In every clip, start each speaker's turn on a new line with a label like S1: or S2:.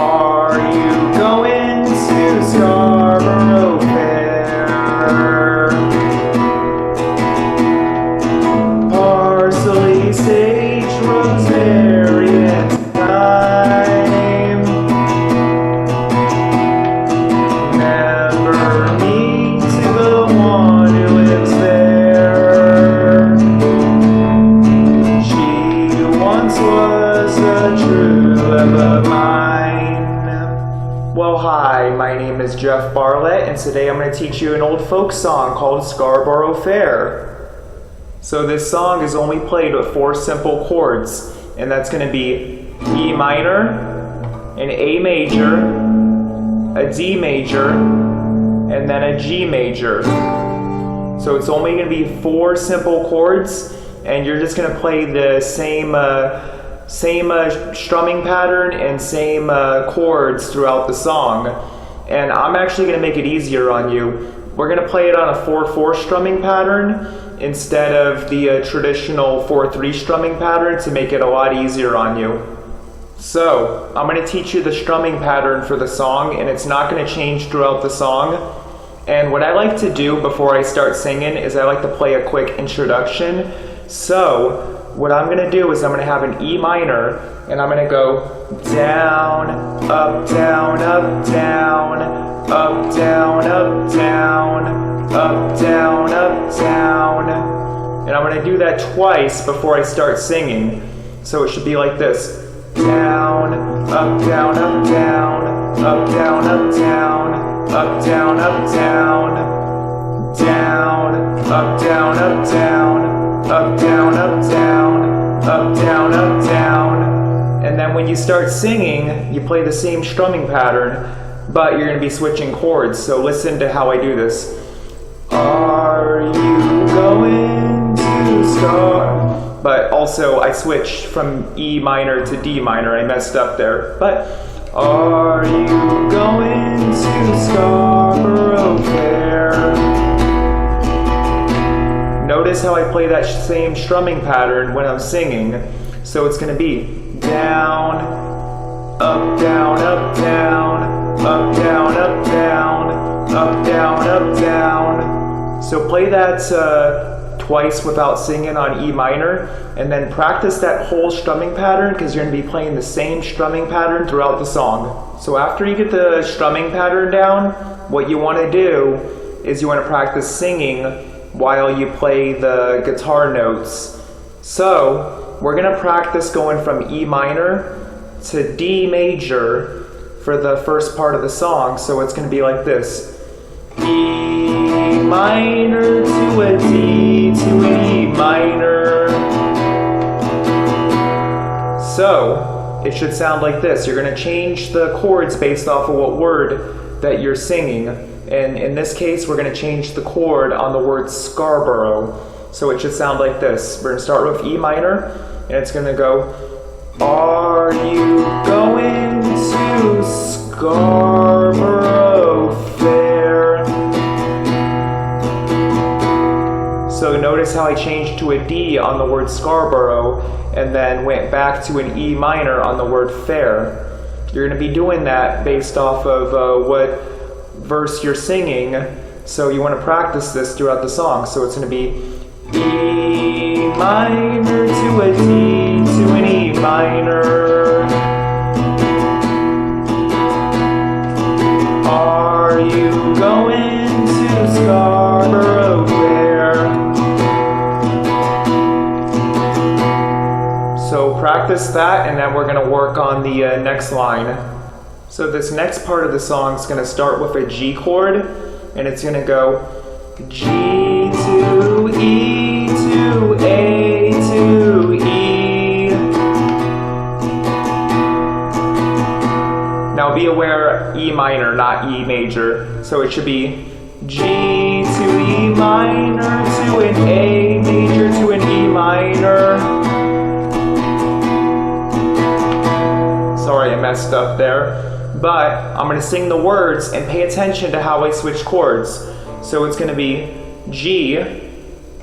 S1: Are you going to Scarborough Fair? Parsley, sage, rosemary, and thyme. Remember me to the one who lives there. She once was a true love of mine. Well, hi, my name is Jeff Barlett, and today I'm going to teach you an old folk song called Scarborough Fair. So this song is only played with 4 simple chords, and that's going to be E minor, an A major, a D major, and then a G major. So it's only going to be 4 simple chords, and you're just going to play the same strumming pattern and same chords throughout the song. And I'm actually going to make it easier on you. We're going to play it on a 4/4 strumming pattern instead of the traditional 4/3 strumming pattern to make it a lot easier on you. So I'm going to teach you the strumming pattern for the song, and it's not going to change throughout the song. And what I like to do before I start singing is I like to play a quick introduction. So what I'm going to do is I'm going to have an E minor, and I'm going to go down, up, down, up, down, up, down, up, down, up, down, up, down. And I'm going to do that twice before I start singing. So it should be like this. Down, up, down, up, down, up, down, up, down, up, down, up, down, down, up, down, up, down, up, down, up, down, up, down, up, down. And then when you start singing, you play the same strumming pattern, but you're going to be switching chords. So listen to how I do this. Are you going to start? But also I switched from E minor to D minor. I messed up there. But are you going to Scarborough Fair? Notice how I play that same strumming pattern when I'm singing. So it's going to be down, up, down, up, down, up, down, up, down, up, down, up, down. So play that twice without singing on E minor, and then practice that whole strumming pattern because you're going to be playing the same strumming pattern throughout the song. So after you get the strumming pattern down, what you want to do is you want to practice singing while you play the guitar notes. So we're going to practice going from E minor to D major for the first part of the song. So it's going to be like this. E minor to a D to an E minor. So it should sound like this. You're going to change the chords based off of what word that you're singing. And in this case, we're going to change the chord on the word Scarborough. So it should sound like this. We're going to start with E minor, and it's going to go, are you going to Scarborough Fair? So notice how I changed to a D on the word Scarborough, and then went back to an E minor on the word fair. You're going to be doing that based off of what verse you're singing, so you want to practice this throughout the song. So it's going to be E minor to a D to an E minor. Are you going to Scarborough Fair? So practice that, and then we're going to work on the next line. So this next part of the song is going to start with a G chord, and it's going to go G to E to A to E. Now be aware, E minor, not E major. So it should be G to E minor to an A major to an E minor. Sorry, I messed up there. But I'm going to sing the words and pay attention to how I switch chords. So it's going to be G,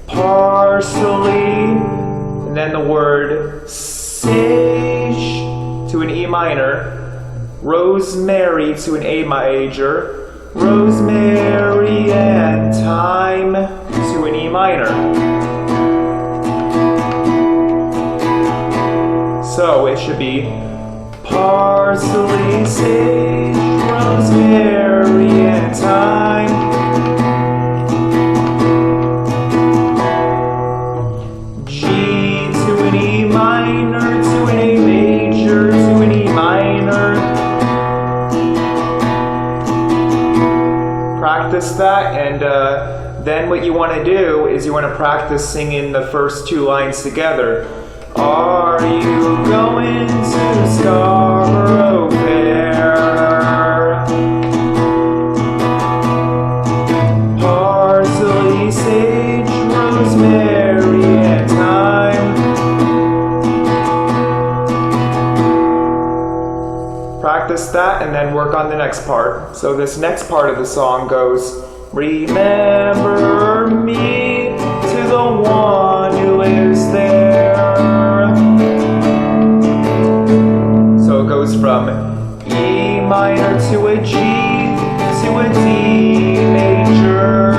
S1: parsley, and then the word sage to an E minor, Rosemary to an A major, rosemary and thyme to an E minor. So it should be parsley, sage, rosemary and thyme. G to an E minor, to an A major, to an E minor. Practice that, and then what you want to do is you want to practice singing the first two lines together. Are you going to Scarborough Fair? Parsley, sage, rosemary and thyme. Practice that and then work on the next part. So this next part of the song goes, remember me to the one who lives there. So it goes from E minor to a G to a D major.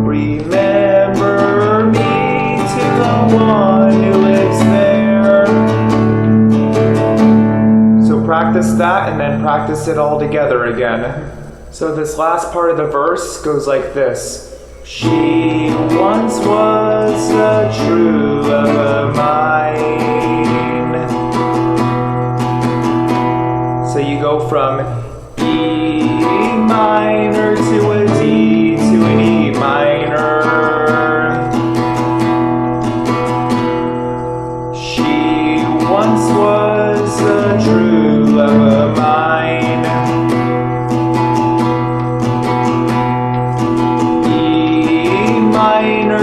S1: Remember me to the one who lives there. So practice that and then practice it all together again. So this last part of the verse goes like this. She once was a true love of mine. So you go from E minor to a D to an E minor. She once was a true love of mine.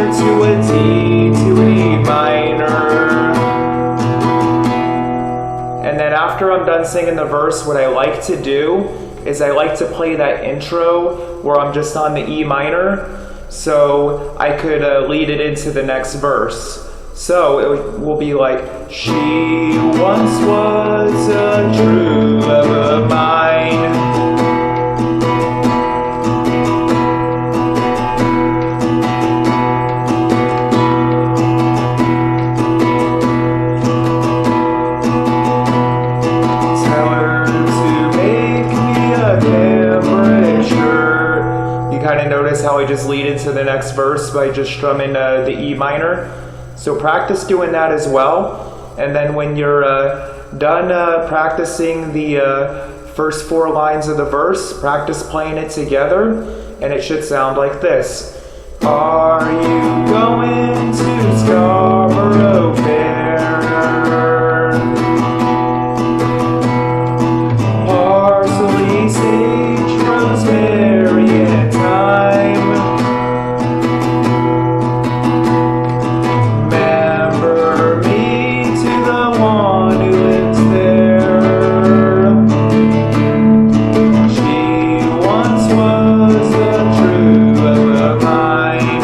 S1: To a D to an E minor. And then after I'm done singing the verse, what I like to do is I like to play that intro where I'm just on the E minor, so I could lead it into the next verse. So it will be like, she once was a true love of mine. Kind of notice how I just lead into the next verse by just strumming the E minor. So practice doing that as well. And then when you're done practicing the first four lines of the verse, practice playing it together, and it should sound like this. Are you going to Scarborough Fair? Parsley, sage, rosemary and thyme. Remember me to the one who lives there. She once was a true love of mine.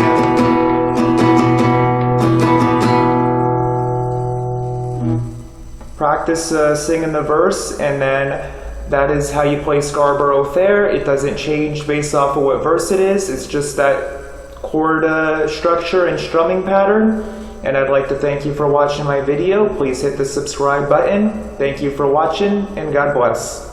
S1: Practice singing the verse, and then that is how you play Scarborough Fair. It doesn't change based off of what verse it is. It's just that chord structure and strumming pattern. And I'd like to thank you for watching my video. Please hit the subscribe button. Thank you for watching, and God bless.